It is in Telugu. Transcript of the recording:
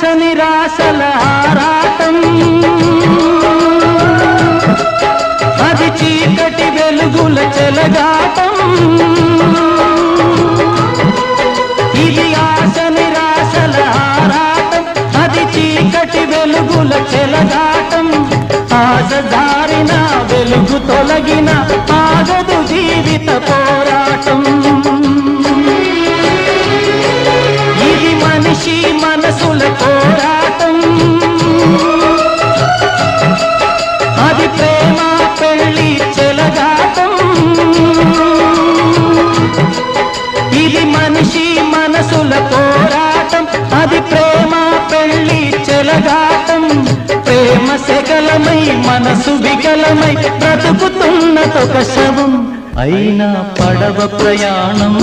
ఆశ నిరాశల ఆరాటం, అది చీకటి వెలుగుల చెలగాటం. ఇది ఆశ నిరాశల ఆరాటం, అది చీకటి వెలుగుల చెలగాటం. ఆశ దారిన వెలుగు తొలగిన ఆగదు జీవిత పోరాటం. ఇది మనిషి మనసుల పోరాటం, అది ప్రేమ పెళ్లి చెలగాటం. ఇది మనిషి మనసుల పోరాటం, అది ప్రేమ పెళ్లి చెలగాటం. ప్రేమ సెగలమై మనసు వికలమై బ్రతుకుతున్నదొక శవం, అయినా పడవ ప్రయాణం.